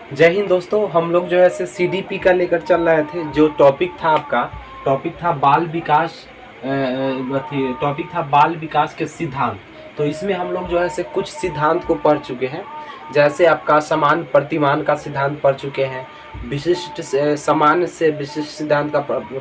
जय हिंद दोस्तों। हम लोग जो है से सीडीपी का लेकर चल रहे थे। जो टॉपिक था आपका, टॉपिक था बाल विकास, टॉपिक था बाल विकास के सिद्धांत। तो इसमें हम लोग जो है से कुछ सिद्धांत को पढ़ चुके हैं। जैसे आपका समान प्रतिमान का सिद्धांत पढ़ चुके हैं, विशिष्ट समान से विशिष्ट सिद्धांत का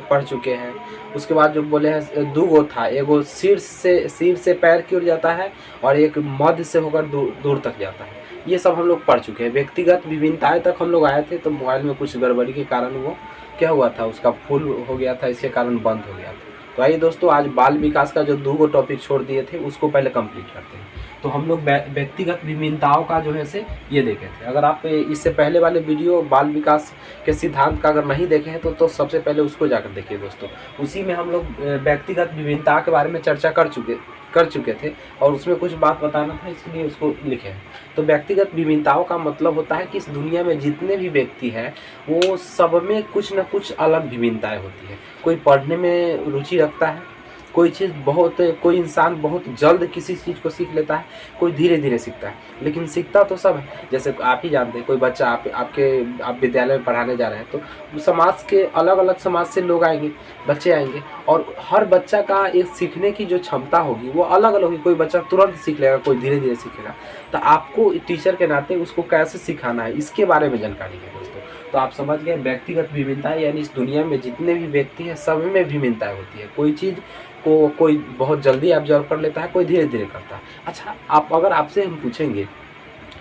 पढ़ चुके हैं। उसके बाद जो बोले हैं दो गो था, एगो सिर से पैर की ओर जाता है और एक मध्य से होकर दूर तक जाता है। ये सब हम लोग पढ़ चुके हैं। व्यक्तिगत विभिन्नताएं तक हम लोग आए थे, तो मोबाइल में कुछ गड़बड़ी के कारण वो क्या हुआ था, उसका फुल हो गया था, इसके कारण बंद हो गया था। तो आइए दोस्तों, आज बाल विकास का जो 2 टॉपिक छोड़ दिए थे उसको पहले कंप्लीट करते हैं। तो हम लोग व्यक्तिगत विभिन्नताओं का जो है से ये देखे थे। अगर आप इससे पहले वाले वीडियो बाल विकास के सिद्धांत का अगर नहीं देखे हैं तो सबसे पहले उसको जाकर देखिए दोस्तों। उसी में हम लोग व्यक्तिगत विभिन्नता के बारे में चर्चा कर चुके थे और उसमें कुछ बात बताना था, इसलिए उसको लिखे हैं। तो व्यक्तिगत विभिन्नताओं का मतलब होता है कि इस दुनिया में जितने भी व्यक्ति हैं वो सब में कुछ न कुछ अलग विभिन्नताएं होती है। कोई पढ़ने में रुचि रखता है, कोई इंसान बहुत जल्द किसी चीज़ को सीख लेता है, कोई धीरे धीरे सीखता है, लेकिन सीखता तो सब है। जैसे आप ही जानते हैं, कोई बच्चा आप विद्यालय में पढ़ाने जा रहे हैं तो समाज के अलग अलग समाज से लोग आएंगे, बच्चे आएंगे, और हर बच्चा का एक सीखने की जो क्षमता होगी वो अलग अलग होगी। कोई बच्चा तुरंत सीख लेगा, कोई धीरे धीरे सीखेगा। तो आपको टीचर के नाते उसको कैसे सिखाना है इसके बारे में जानकारी है दोस्तों। तो आप समझ गए, व्यक्तिगत विभिन्नताएं यानी इस दुनिया में जितने भी व्यक्ति हैं सब में विभिन्नताएं होती है। कोई चीज़ को कोई बहुत जल्दी ऑब्जर्व कर लेता है, कोई धीरे धीरे करता है। अच्छा, अगर आपसे हम पूछेंगे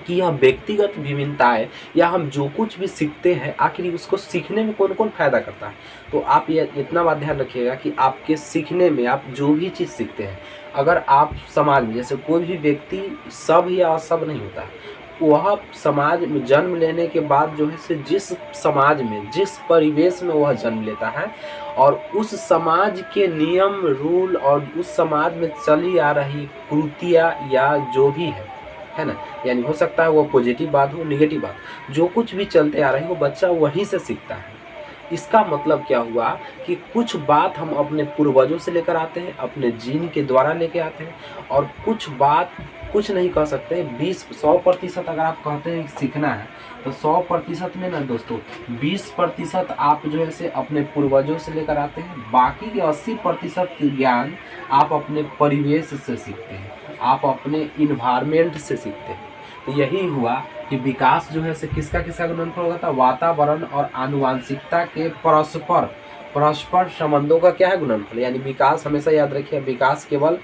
कि यह व्यक्तिगत विभिन्नताएं या हम जो कुछ भी सीखते हैं आखिर उसको सीखने में कौन कौन फायदा करता है, तो आप ये इतना बात ध्यान रखिएगा कि आपके सीखने में आप जो भी चीज़ सीखते हैं, अगर आप समाज में, जैसे कोई भी व्यक्ति सब या सब नहीं होता है, वह समाज में जन्म लेने के बाद जो है से जिस समाज में, जिस परिवेश में वह जन्म लेता है और उस समाज के नियम रूल और उस समाज में चली आ रही कुरीतियाँ या जो भी है ना, यानी हो सकता है वो पॉजिटिव बात हो, नेगेटिव बात, जो कुछ भी चलते आ रही है वो बच्चा वहीं से सीखता है। इसका मतलब क्या हुआ कि कुछ बात हम अपने पूर्वजों से लेकर आते हैं, अपने जीन के द्वारा लेके आते हैं, और कुछ बात कुछ नहीं कह सकते 100% अगर आप कहते हैं सीखना है तो 100% में ना दोस्तों 20% आप जो है से अपने पूर्वजों से लेकर आते हैं, बाकी के 80% ज्ञान आप अपने परिवेश से सीखते हैं, आप अपने इन्वायरमेंट से सीखते हैं। तो यही हुआ कि विकास जो है से किसका गुणनफल होगा था, वातावरण और आनुवांशिकता के परस्पर संबंधों का क्या है, गुणनफल। यानी विकास हमेशा याद रखिए, विकास केवल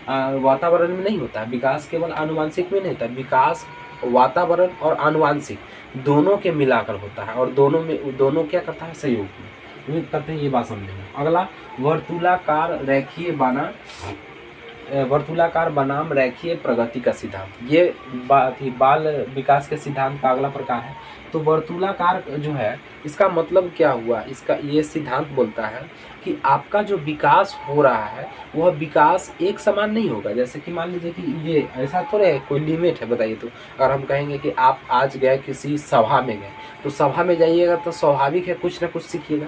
वातावरण में नहीं होता है, विकास केवल आनुवांशिक में नहीं होता, विकास वातावरण और आनुवांशिक दोनों के मिलाकर होता है, और दोनों क्या करता है, सहयोग में। उम्मीद करते हैं ये बात समझेंगे। अगला, वर्तुलाकार बनाम रेखीय प्रगति का सिद्धांत। ये बात ही बाल विकास के सिद्धांत का अगला प्रकार है। तो वर्तुलाकार जो है इसका मतलब क्या हुआ, इसका ये सिद्धांत बोलता है कि आपका जो विकास हो रहा है वह विकास एक समान नहीं होगा। जैसे कि मान लीजिए कि ये ऐसा थोड़े है, कोई लिमिट है, बताइए। तो अगर हम कहेंगे कि आप आज गए किसी सभा में गए, तो सभा में जाइएगा तो स्वाभाविक है कुछ ना कुछ सीखिएगा।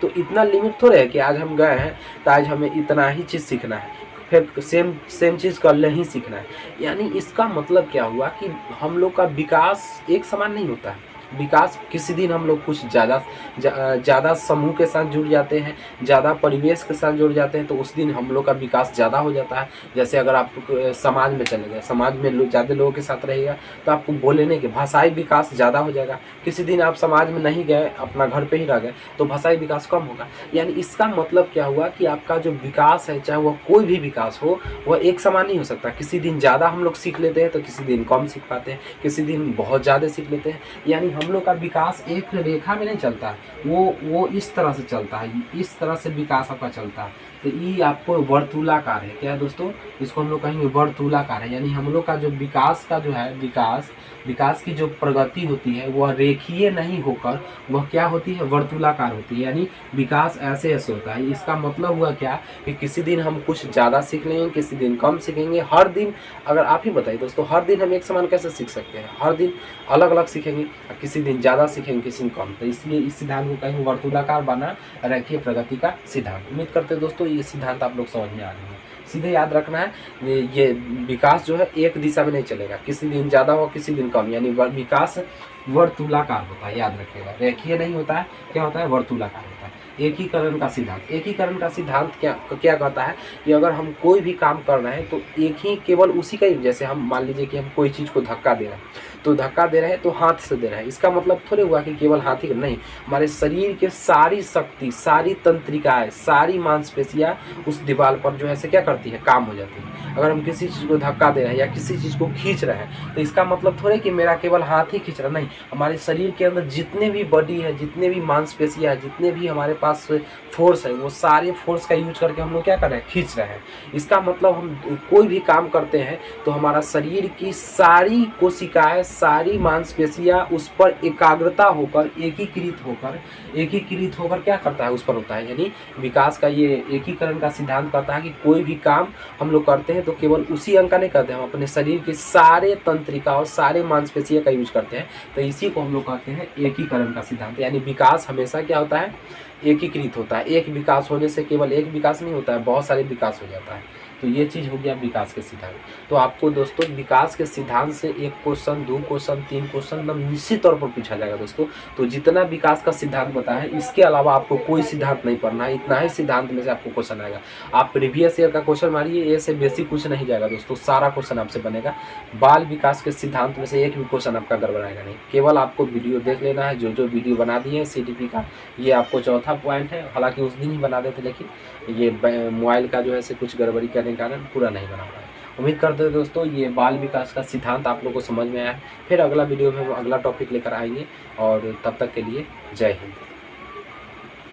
तो इतना लिमिट थोड़े है कि आज हम गए हैं तो आज हमें इतना ही चीज़ सीखना है, फिर सेम चीज़ कल ही सीखना है। यानी इसका मतलब क्या हुआ कि हम लोग का विकास एक समान नहीं होता है। विकास किसी दिन हम लोग कुछ ज़्यादा समूह के साथ जुड़ जाते हैं, ज़्यादा परिवेश के साथ जुड़ जाते हैं, तो उस दिन हम लोग का विकास ज़्यादा हो जाता है। जैसे अगर आप समाज में चले गए, समाज में ज़्यादा लोगों के साथ रहेगा तो आपको बोलने के भाषाई विकास ज़्यादा हो जाएगा। किसी दिन आप समाज में नहीं गए, अपना घर पे ही रह गए, तो भाषाई विकास कम होगा। यानी इसका मतलब क्या हुआ कि आपका जो विकास है, चाहे वह कोई भी विकास हो, वह एक समान नहीं हो सकता। किसी दिन ज़्यादा हम लोग सीख लेते हैं तो किसी दिन कम सीख पाते हैं, किसी दिन बहुत ज़्यादा सीख लेते हैं। यानी हम लोग का विकास एक रेखा में नहीं चलता है, वो इस तरह से चलता है, इस तरह से विकास आपका चलता है। तो ये आपको वर्तुलाकार है। क्या है दोस्तों, इसको हम लोग कहेंगे वर्तुलाकार है। यानी हम लोग का जो विकास का जो है, विकास की जो प्रगति होती है वह रेखीय नहीं होकर वह क्या होती है, वर्तुलाकार होती है। यानी विकास ऐसे होता है। इसका मतलब हुआ क्या कि किसी दिन हम कुछ ज़्यादा सीख लेंगे, किसी दिन कम सीखेंगे। हर दिन, अगर आप ही बताइए दोस्तों, हर दिन हम एक समान कैसे सीख सकते हैं? हर दिन अलग अलग सीखेंगे, किसी दिन ज़्यादा सीखेंगे, किसी दिन कम। तो इसलिए इस सिद्धांत को कहेंगे वर्तुलाकार बना रेखीय प्रगति का सिद्धांत। उम्मीद करते हैं दोस्तों ये सिद्धांत आप लोग समझ में आ रहे हैं। सीधे याद रखना है, ये विकास जो है एक दिशा में नहीं चलेगा, किसी दिन ज़्यादा हो किसी दिन कम। यानी विकास वर्तुलाकार होता है, याद रखिएगा, रेखीय नहीं होता है, क्या होता है, वर्तुलाकार होता है। एकीकरण का सिद्धांत, एकीकरण का सिद्धांत क्या क्या कहता है कि अगर हम कोई भी काम कर रहे हैं तो एक ही केवल उसी का ही, जैसे हम मान लीजिए कि हम कोई चीज़ को धक्का दे रहे हैं, तो धक्का दे रहे हैं तो हाथ से दे रहे हैं, इसका मतलब थोड़े हुआ कि केवल हाथ ही नहीं, हमारे शरीर के सारी शक्ति, सारी तंत्रिकाएं, सारी मांसपेशियां उस दीवार पर जो है से क्या करती है, काम हो जाती है। अगर हम किसी चीज़ को धक्का दे रहे हैं या किसी चीज़ को खींच रहे हैं तो इसका मतलब थोड़े कि मेरा केवल हाथ ही खींच रहा, नहीं, हमारे शरीर के अंदर जितने भी बॉडी है, जितने भी मांसपेशियां है, जितने भी हमारे पास फोर्स है, वो सारे फोर्स का यूज करके हम लोग क्या कर रहे हैं, खींच रहे हैं। इसका मतलब हम कोई भी काम करते हैं तो हमारा शरीर की सारी कोशिकाएं, सारी मांसपेशियां उस पर एकाग्रता होकर, एकीकृत होकर क्या करता है, उस पर होता है। यानी विकास का ये एकीकरण का सिद्धांत कहता है कि कोई भी काम हम लोग करते हैं तो केवल उसी अंग का नहीं करते, हम अपने शरीर के सारे तंत्रिका और सारे मांसपेशियों का यूज करते हैं, तो इसी को हम लोग कहते हैं एकीकरण का सिद्धांत। यानी विकास हमेशा क्या होता है, एकीकृत होता है। एक विकास होने से केवल एक विकास नहीं होता है, बहुत सारे विकास हो जाता है। तो ये चीज़ हो गया विकास के सिद्धांत। तो आपको दोस्तों विकास के सिद्धांत से 1 क्वेश्चन, 2 क्वेश्चन, 3 क्वेश्चन एकदम निश्चित तौर पर पूछा जाएगा दोस्तों। तो जितना विकास का सिद्धांत बताया है, इसके अलावा आपको कोई सिद्धांत नहीं पढ़ना है, इतना ही सिद्धांत में से आपको क्वेश्चन आएगा। आप प्रीवियस ईयर का क्वेश्चन मारिए, ए से बेसिक कुछ नहीं जाएगा दोस्तों, सारा क्वेश्चन आपसे बनेगा। बाल विकास के सिद्धांत में से एक भी क्वेश्चन आपका गड़बड़ाएगा नहीं, केवल आपको वीडियो देख लेना है। जो वीडियो बना दिए हैं CDP का, ये आपको चौथा पॉइंट है। हालांकि उस दिन ही बना देते, लेकिन ये मोबाइल का जो है से कुछ गड़बड़ी करने के कारण पूरा नहीं बना पाया। उम्मीद करते हैं दोस्तों ये बाल विकास का सिद्धांत आप लोगों को समझ में आया है। फिर अगला वीडियो में हम अगला टॉपिक लेकर आएंगे, और तब तक के लिए जय हिंद।